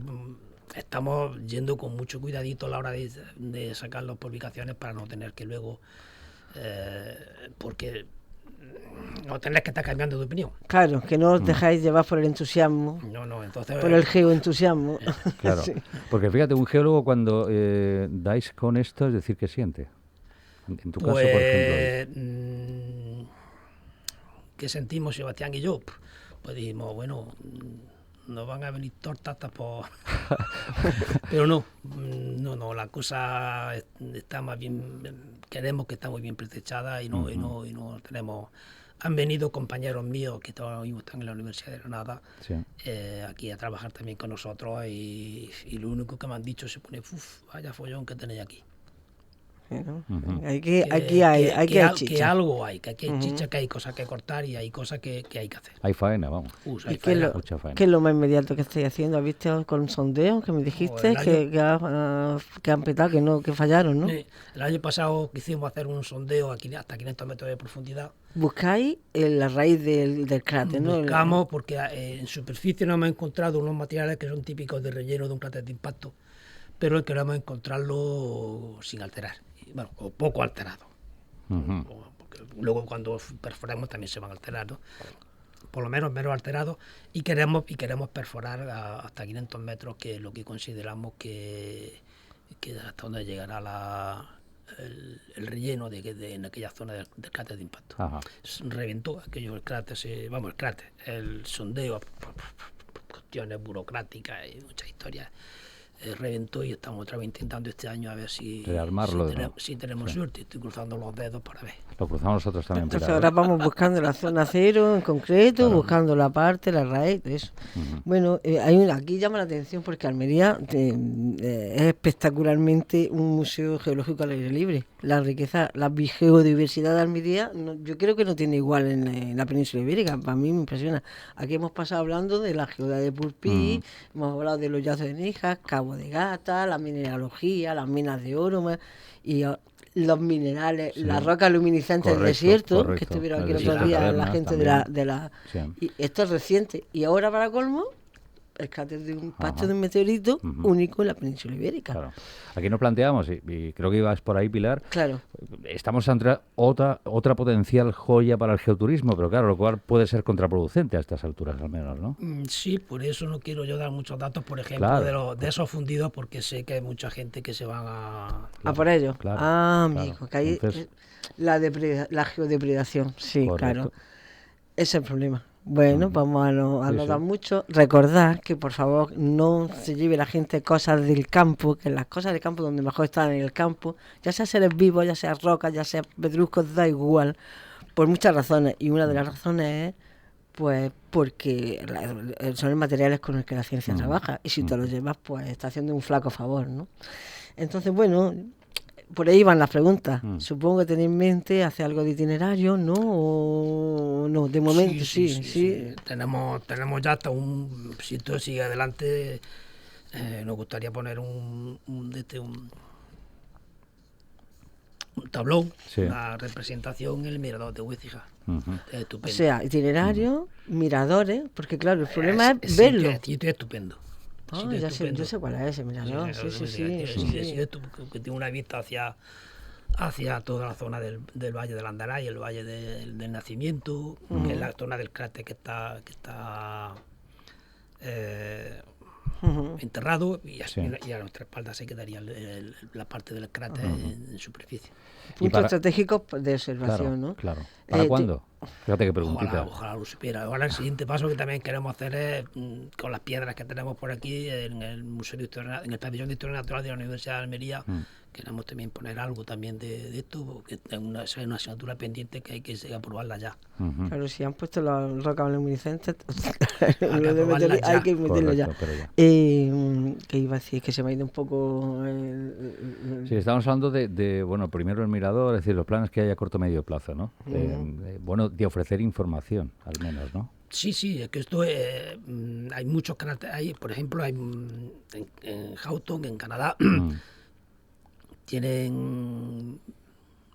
estamos yendo con mucho cuidadito a la hora de sacar las publicaciones para no tener que luego porque no tenés que estar cambiando de opinión. Claro, que no os dejáis llevar por el entusiasmo, No, entonces... por el geoentusiasmo. Claro, Sí. porque fíjate, un geólogo cuando dais con esto, es decir, ¿qué siente? En tu caso, por ejemplo. ¿Qué sentimos Sebastián y yo? Pues dijimos, bueno, nos van a venir tortas hasta por... Pero no, la cosa está más bien, queremos que está muy bien pretechada y no tenemos... Han venido compañeros míos que todavía mismo están en la Universidad de Granada, Sí. aquí a trabajar también con nosotros y lo único que me han dicho se pone, vaya follón que tenéis aquí. Bueno, Ujú. aquí Que hay que chicha. algo hay, que aquí hay chicha, que hay cosas que cortar y hay cosas que hay que hacer. Hay faena, vamos. Hay ¿Y qué es, faena. Mucha faena. qué es lo más inmediato que estáis haciendo? ¿Has visto con sondeos que me dijiste el año- que han petado, que fallaron, ¿no? El año pasado quisimos hacer un sondeo aquí hasta 500 metros de profundidad. Buscáis la raíz del cráter, ¿no? Buscamos porque en superficie no hemos encontrado unos materiales que son típicos de relleno de un cráter de impacto, pero queremos encontrarlo sin alterar, bueno, o poco alterado. Ujú. Porque luego cuando perforemos también se van a alterar, ¿no? Por lo menos alterados, y queremos perforar hasta 500 metros, que es lo que consideramos que hasta donde llegará el relleno en aquella zona del cráter de impacto. Ajá. Reventó aquello, el sondeo, por cuestiones burocráticas y muchas historias, reventó, y estamos otra vez intentando este año a ver si Rearmarlo, ¿no? si tenemos suerte. Estoy cruzando los dedos para ver. Lo cruzamos nosotros también. Entonces Pilar, ahora ¿eh? vamos buscando la zona cero en concreto, Claro. buscando la parte, la raíz, eso. Ujú. Bueno, aquí llama la atención porque Almería es espectacularmente un museo geológico al aire libre. La riqueza, la geodiversidad de Almería, yo creo que no tiene igual en la península ibérica. Para mí me impresiona. Aquí hemos pasado hablando de la geoda de Purpí, hemos hablado de los yazos de Níjar, Cabo de Gata, la mineralogía, las minas de oro y los minerales, Sí. las rocas luminiscentes del Correcto, desierto, que correcto. estuvieron aquí Las el otro de día las la cavernas gente también. de la Sí. y esto es reciente. Y ahora, para colmo, el cráter de un impacto Ajá. de un meteorito Ujú. único en la península ibérica. Claro. Aquí nos planteamos, y creo que ibas por ahí, Pilar, Claro. estamos ante otra potencial joya para el geoturismo, pero claro, lo cual puede ser contraproducente a estas alturas al menos, ¿no? Sí, por eso no quiero yo dar muchos datos, por ejemplo, Claro. de esos fundidos, porque sé que hay mucha gente que se van a... A por ello. claro, Amigo, claro. que ahí Entonces- la geodepredación, sí, Correcto. claro. Ese es el problema. Bueno, vamos a Sí, no sí. dar mucho. Recordad que por favor no se lleve la gente cosas del campo, que las cosas del campo donde mejor están en el campo, ya sea seres vivos, ya sea rocas, ya sea pedruscos, da igual, por muchas razones. Y una de las razones es pues porque son los materiales con los que la ciencia trabaja. Y si te los llevas, pues está haciendo un flaco favor, ¿no? Entonces, bueno, por ahí van las preguntas. Supongo que tenéis en mente hacer algo de itinerario, ¿no? O no, de momento sí. Tenemos ya hasta si esto sigue adelante, nos gustaría poner un tablón, Sí. una representación en el mirador de Huécija. Ujú. Es O estupendo. sea, itinerario, miradores, porque claro, el problema es Sí, verlo. es estupendo. Ah, Sitio ya sé, estupendo. yo sé cuál es ese mirador. Que tiene una vista hacia toda la zona del Valle del Andaray, el Valle del Nacimiento, que es la zona del cráter que está enterrado, y Sí. a nuestra espalda se quedaría la parte del cráter en superficie. Puntos para- estratégicos de Claro, observación, ¿no? claro. ¿Para Eh, cuándo? Fíjate qué preguntita. Ojalá lo supiera. Ahora el siguiente paso que también queremos hacer es, con las piedras que tenemos por aquí, en el Museo de Historia, en el Pabellón de Historia Natural de la Universidad de Almería, queremos también poner algo también de esto, porque es una asignatura pendiente que hay que aprobarla ya. Ujú. Claro, si han puesto las rocas luminiscentes, aprobarlas hay ya. que meterlo ya. Correcto, pero ya. ¿Qué iba a decir? Que se me ha ido un poco... Sí, estamos hablando de, bueno, primero el mirador, es decir, los planes que hay a corto medio plazo, ¿no? Bueno, de ofrecer información, al menos, ¿no? Sí, es que esto hay muchos cráteres, por ejemplo, hay en Houghton, en Canadá, tienen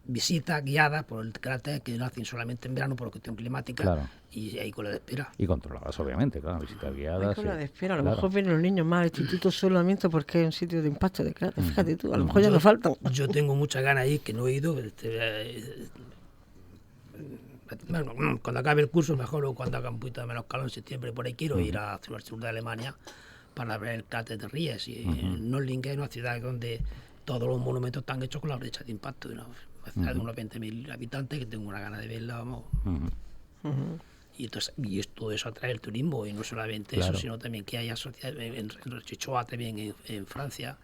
visitas guiadas por el cráter que no hacen solamente en verano por cuestión climática, Claro. y hay cola de espera. Y controladas, obviamente, claro, visitas guiadas. Hay cola de espera, a lo claro. mejor vienen los niños más al instituto solamente porque es un sitio de impacto de cráter. Fíjate tú, a lo mejor ya nos faltan. Yo tengo muchas ganas ahí que no he ido. Bueno, cuando acabe el curso, mejor, o cuando haga un poquito de menos calor en septiembre, por ahí quiero ir hacia el sur de Alemania para ver el cráter de Ries. Y Nördlingen es una ciudad donde todos los monumentos están hechos con la brecha de impacto. Una ciudad de unos 20.000 habitantes que tengo una gana de verla, vamos. Y entonces, todo eso atrae el turismo, y no solamente Claro. eso, sino también que hay asociaciones en Chichoa, también en Francia,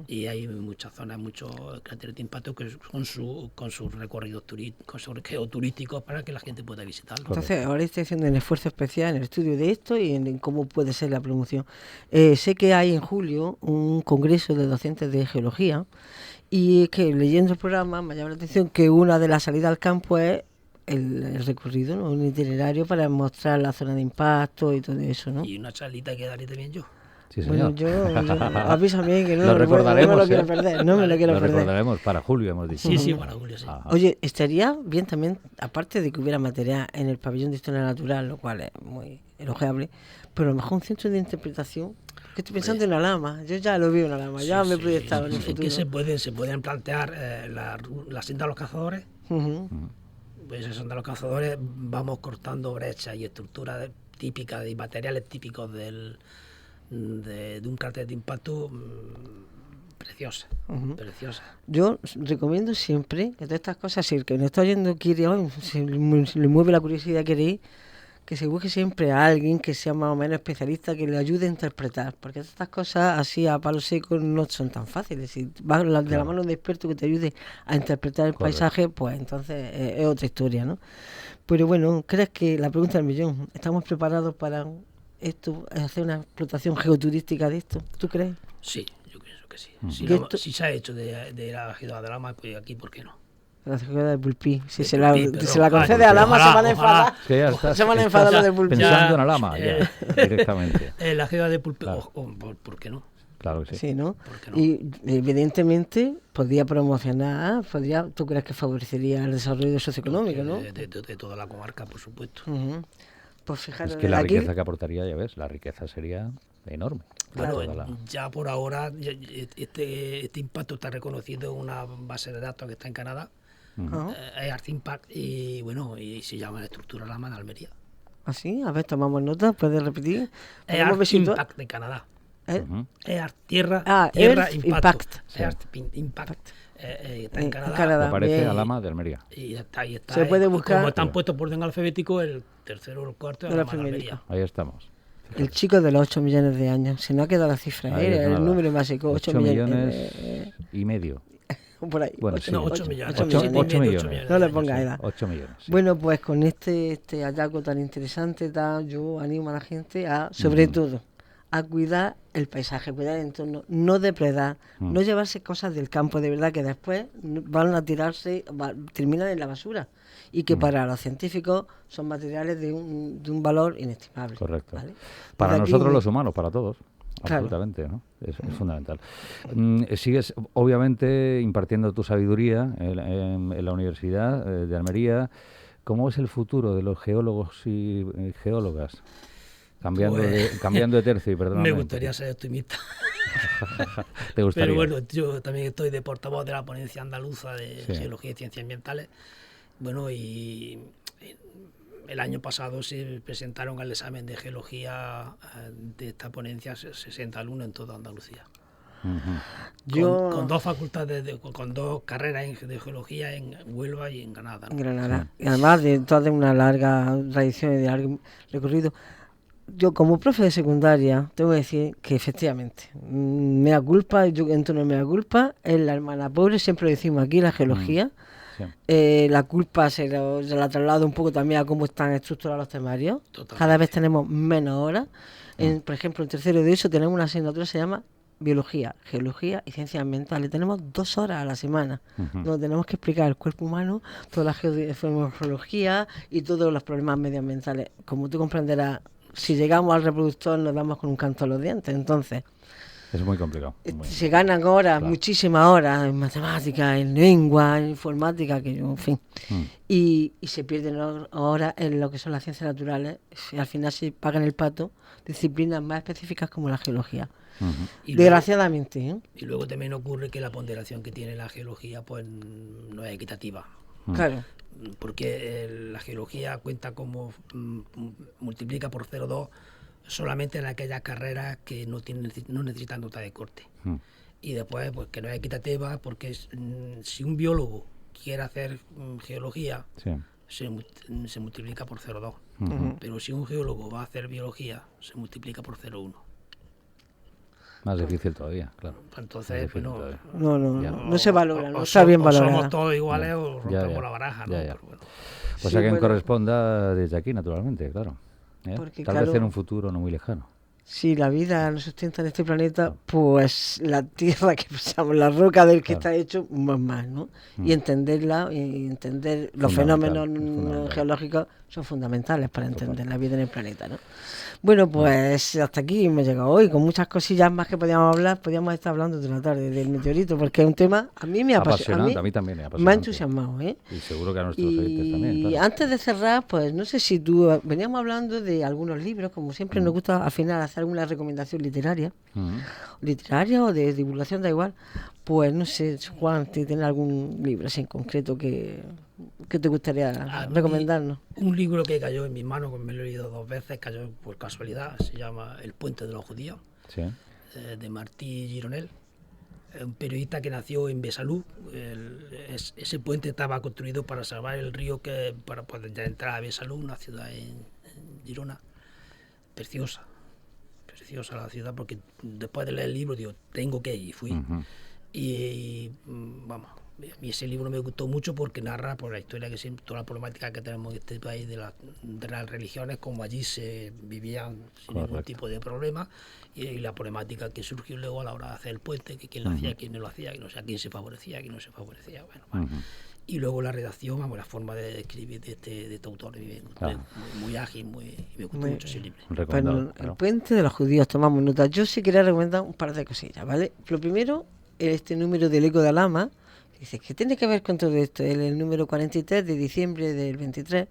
y hay muchas zonas, muchos cráteres de impacto que con sus recorridos con sus geoturísticos para que la gente pueda visitarlo. Entonces, ahora estoy haciendo un esfuerzo especial en el estudio de esto y en cómo puede ser la promoción. Sé que hay en julio un congreso de docentes de geología, y es que leyendo el programa me llama la atención que una de las salidas al campo es el recorrido, ¿no? Un itinerario para mostrar la zona de impacto y todo eso, ¿no? Y una charlita que daré también yo. Sí, señor. Bueno, yo avísame que no Lo lo recuerdo, no me recordaremos, lo quiero ¿eh? perder, no me lo quiero Lo perder. recordaremos para julio, hemos dicho. Sí, para Julio, sí. Ajá. Oye, estaría bien también, aparte de que hubiera material en el pabellón de historia natural, lo cual es muy elogiable, pero a lo mejor un centro de interpretación, que estoy pensando en Alhama, yo ya lo veo en Alhama, ya me he proyectado en el Es futuro. que se pueden plantear la senda de los cazadores. Ujú. Pues esa senda de los cazadores vamos cortando brechas y estructuras típicas y materiales típicos de un cráter de impacto preciosa, preciosa. Yo recomiendo siempre que todas estas cosas, si el que nos está oyendo quiere, si le mueve la curiosidad, quiere ir, que se busque siempre a alguien que sea más o menos especialista, que le ayude a interpretar, porque estas cosas así a palo seco no son tan fáciles. Si vas de la mano de experto que te ayude a interpretar el paisaje, pues entonces es otra historia, ¿no? Pero bueno, ¿crees que, la pregunta del millón, estamos preparados para esto, hacer una explotación geoturística de esto? ¿Tú crees? Sí, yo pienso que sí. Si se ha hecho de la ciudad de Alhama, pues aquí, ¿por qué no? La ciudad de Pulpí. Si De se la, Pulpí, pero se la concede ojalá, a Alhama, se van a ojalá. enfadar. Que ya estás, Se van a enfadar los de estás Pulpí. pensando en Alhama, ya, directamente. La ciudad de Pulpí, Claro. ¿por qué no? Claro que sí. Sí, ¿no? ¿Por qué no? Y evidentemente podría promocionar, ¿tú crees que favorecería el desarrollo socioeconómico, no? De toda la comarca, por supuesto. Ujú. Pues fijaros, Es que la aquí, riqueza que aportaría, ya ves, la riqueza sería enorme. Bueno, Toda la- ya por ahora este impacto está reconocido en una base de datos que está en Canadá, Ajá. Earth Impact, y bueno, y se llama Estructura Alhama de Almería. así, a ver, tomamos nota, ¿puedes repetir? ¿Podemos Earth ver si tú- Impact de Canadá. ¿Eh? Ujú. Earth, tierra, Ah, tierra, Earth impacto. Impact. Sí. Earth Impact. Está en En Canadá. Canadá. Me parece bien. Alhama de Almería. Y ahí está. Se puede Y buscar- como están puestos por orden alfabético, el tercero o el cuarto De es la Alhama de primerica. Almería. Ahí estamos. El chico de los 8 millones de años. Se nos ha quedado la cifra, Ahí es el nada. número básico, 8 8 millones. millones y medio. Por ahí. Bueno, ocho- sí. No, 8 ocho- millones. ocho Ocho- millones. ocho millones. No le de ponga años. edad. 8 millones. sí. Bueno, pues con este hallazgo tan interesante, yo animo a la gente a, sobre todo, a cuidar el paisaje, cuidar el entorno, no depredar, no llevarse cosas del campo, de verdad, que después van a tirarse, terminan en la basura, y que para los científicos son materiales de un valor inestimable. Correcto. ¿vale? Para Desde aquí, nosotros los humanos, para todos. Claro. Absolutamente, ¿no? Es fundamental. Sigues, obviamente, impartiendo tu sabiduría en la Universidad de Almería. ¿Cómo es el futuro de los geólogos y geólogas? Cambiando, Pues, cambiando de tercio, y perdóname. Me gustaría ser optimista. ¿Te gustaría? Pero bueno, yo también estoy de portavoz de la ponencia andaluza de Sí. Geología y Ciencias Ambientales. Bueno, y el año pasado se presentaron al examen de geología de esta ponencia 60 alumnos en toda Andalucía. Yo, Con dos facultades, con dos carreras de geología en Huelva y en Granada, en ¿no? Granada, y además de toda una larga tradición y de largo recorrido, yo como profe de secundaria tengo que decir que efectivamente, mea culpa, yo en torno a mea culpa, es la hermana pobre, siempre lo decimos aquí, la geología. Sí. La culpa se la traslado un poco también a cómo están estructurados los temarios. Totalmente. Cada vez tenemos menos horas. Por ejemplo, en tercero de eso tenemos una asignatura que se llama Biología, Geología y Ciencias Ambientales. Tenemos 2 horas a la semana, donde tenemos que explicar el cuerpo humano, toda la geomorfología y todos los problemas medioambientales. Como tú comprenderás, si llegamos al reproductor nos damos con un canto a los dientes. Entonces, Es muy complicado. Se ganan horas, muchísimas horas en matemáticas, en lengua, en informática, que en fin. Y se pierden horas en lo que son las ciencias naturales. Y al final se pagan el pato disciplinas más específicas como la geología. Desgraciadamente. Y luego también ocurre que la ponderación que tiene la geología pues no es equitativa. Claro. Porque la geología cuenta como multiplica por 0,2 solamente en aquellas carreras que no necesitan nota de corte. Y después, pues que no es equitativa, porque si un biólogo quiere hacer geología, se multiplica por 0,2. Pero si un geólogo va a hacer biología, se multiplica por 0,1. Más difícil todavía, claro. Entonces, pues no se valora, no está bien valorada. Somos todos iguales o rompemos la baraja, ¿no? Pero bueno. Pues a quien corresponda desde aquí, naturalmente, claro. Porque, tal vez en un futuro no muy lejano. Si la vida nos sustenta en este planeta, pues la tierra que pisamos, la roca del que está hecho, más, ¿no? Y entenderla, y entender los fenómenos geológicos son fundamentales para entender la vida en el planeta, ¿no? Bueno, pues hasta aquí hemos llegado hoy, con muchas cosillas más que podíamos hablar. Podíamos estar hablando de la tarde del meteorito, porque es un tema, a mí me apasiona. A mí también me ha entusiasmado, ¿eh? Y seguro que a nuestros oyentes también. Y antes de cerrar, pues no sé si tú, veníamos hablando de algunos libros, como siempre nos gusta al final hacer alguna recomendación literaria, o de divulgación, da igual. Pues no sé, Juan, si tienes algún libro así en concreto que te gustaría recomendarnos. Un libro que cayó en mis manos, que me lo he leído 2 veces, cayó por casualidad, se llama El puente de los judíos, de Martí Gironel, un periodista que nació en Besalú. Ese puente estaba construido para salvar el río, para poder entrar a Besalú, una ciudad en Girona, preciosa la ciudad, porque después de leer el libro digo, tengo que ir, fui. Y vamos, a mí ese libro me gustó mucho porque narra por la historia que siempre, toda la problemática que tenemos en este país de las religiones, como allí se vivían sin ningún tipo de problema, y la problemática que surgió luego a la hora de hacer el puente, que quién lo hacía, quién no lo hacía, que no sé, a quién se favorecía, quién no se favorecía, bueno. Y luego la redacción, la forma de escribir de este autor, muy ágil, me gustó mucho ese libro. Bueno, El puente de los judíos, tomamos nota. Yo sí quería recomendar un par de cosillas, ¿vale? Lo primero, este número del Eco de Alhama, dice que tiene que ver con todo esto, el número 43 de diciembre del 23.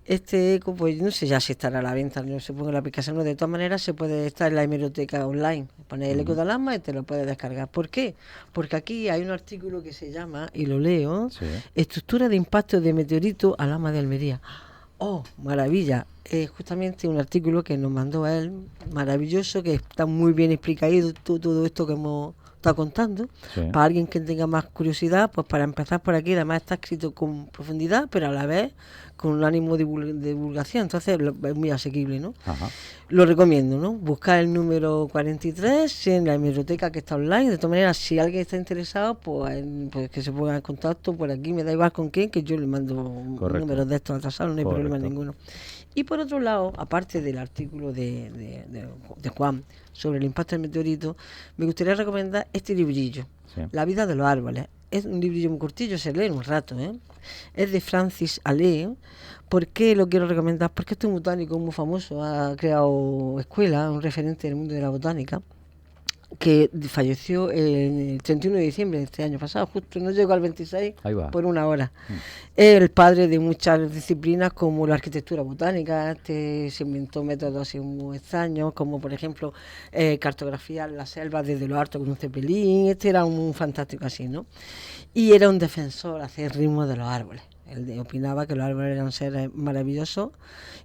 Este eco, pues no sé ya si estará a la venta, no supongo en la aplicación, no, de todas maneras se puede estar en la hemeroteca online, pones el Eco de Alhama y te lo puedes descargar. ¿Por qué? Porque aquí hay un artículo que se llama, y lo leo, Estructura de impacto de meteorito Alhama de Almería. ¡Oh, maravilla! Es justamente un artículo que nos mandó a él, maravilloso, que está muy bien explicado todo esto que hemos estado contando, para alguien que tenga más curiosidad, pues para empezar por aquí. Además está escrito con profundidad, pero a la vez con un ánimo de divulgación, entonces es muy asequible, ¿no? Lo recomiendo, ¿no? Buscar el número 43 en la biblioteca que está online. De todas maneras, si alguien está interesado, pues que se ponga en contacto por aquí, me da igual con quién, que yo le mando números de estos atrasados, no hay problema ninguno. Y por otro lado, aparte del artículo de Juan sobre el impacto del meteorito, me gustaría recomendar este librillo, La vida de los árboles. Es un librillo muy cortillo, se lee en un rato, ¿eh? Es de Francis Allais. ¿Por qué lo quiero recomendar? Porque este botánico muy famoso, ha creado escuela, un referente del mundo de la botánica, que falleció el 31 de diciembre de este año pasado, justo no llegó al 26 por una hora. El padre de muchas disciplinas como la arquitectura botánica. Se inventó métodos así muy extraños, como por ejemplo cartografiar las selvas desde lo alto con un cepelín. Era un fantástico así, ¿no? Y era un defensor acérrimo de los árboles. Él opinaba que los árboles eran seres maravillosos,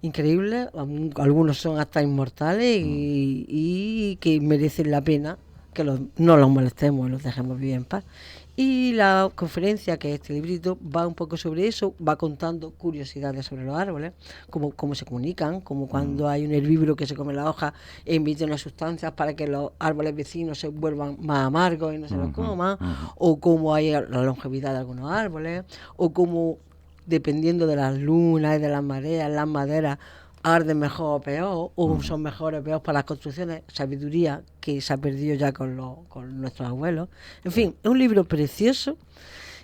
increíbles, algunos son hasta inmortales y que merecen la pena que no los molestemos y los dejemos vivir en paz. Y la conferencia, que es este librito, va un poco sobre eso, va contando curiosidades sobre los árboles, cómo se comunican, como cuando hay un herbívoro que se come la hoja e emite unas sustancias para que los árboles vecinos se vuelvan más amargos y no se los coman, o cómo hay la longevidad de algunos árboles, o cómo, dependiendo de las lunas y de las mareas, las maderas arden mejor o peor, o son mejores o peores para las construcciones, sabiduría que se ha perdido ya con nuestros abuelos. En fin, es un libro precioso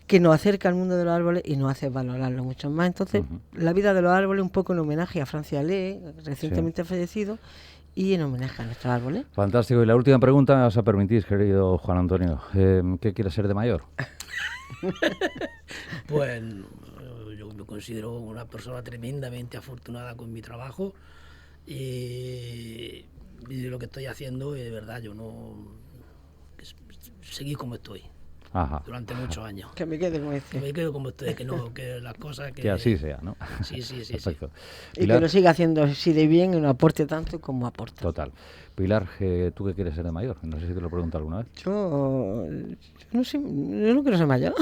que nos acerca al mundo de los árboles y nos hace valorarlo mucho más. Entonces, La vida de los árboles, un poco en homenaje a Francis Allais, recientemente fallecido, y en homenaje a nuestros árboles. Fantástico. Y la última pregunta me vas a permitir, querido Juan Antonio. ¿Qué quieres ser de mayor? Pues yo me considero una persona tremendamente afortunada con mi trabajo y lo que estoy haciendo, de verdad, yo no... seguir como estoy. Ajá. Durante muchos años. Que me quede como Que me quedo como estoy, que las cosas que... Que así sea, ¿no? Sí. Perfecto. Y que lo siga haciendo así de bien y no aporte tanto como aporta. Total. Pilar, ¿tú qué quieres ser de mayor? No sé si te lo pregunto alguna vez. Yo no sé, yo no quiero ser mayor.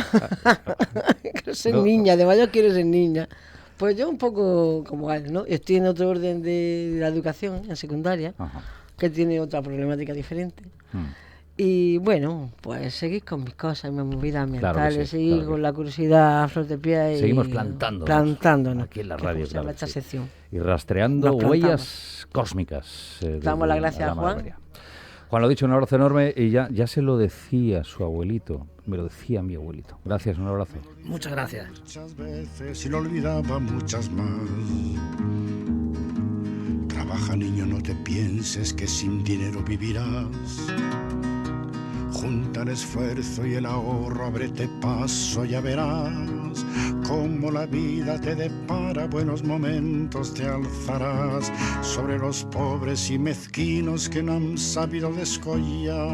Quiero ser niña, de mayor quiero ser niña. Pues yo un poco como él, ¿no? Estoy en otro orden de la educación, en secundaria, Ajá. que tiene otra problemática diferente. Y bueno, pues seguir con mis cosas, mis movidas ambientales, seguir con la curiosidad a flor de piel. Seguimos y plantándonos aquí en la radio, claro. Esta sección. Y rastreando huellas cósmicas. Damos las gracias a Juan. Juan, lo dicho, un abrazo enorme y ya se lo decía su abuelito, me lo decía mi abuelito. Gracias, un abrazo. Muchas gracias. Muchas veces y lo olvidaba muchas más. Trabaja, niño, no te pienses que sin dinero vivirás. Junta el esfuerzo y el ahorro, ábrete paso, ya verás cómo la vida te depara buenos momentos, te alzarás sobre los pobres y mezquinos que no han sabido descollar.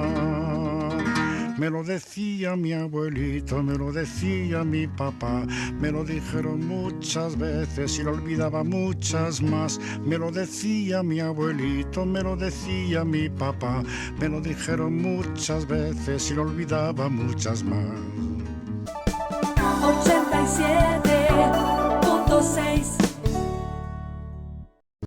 Me lo decía mi abuelito, me lo decía mi papá, me lo dijeron muchas veces y lo olvidaba muchas más. Me lo decía mi abuelito, me lo decía mi papá, me lo dijeron muchas veces y lo olvidaba muchas más.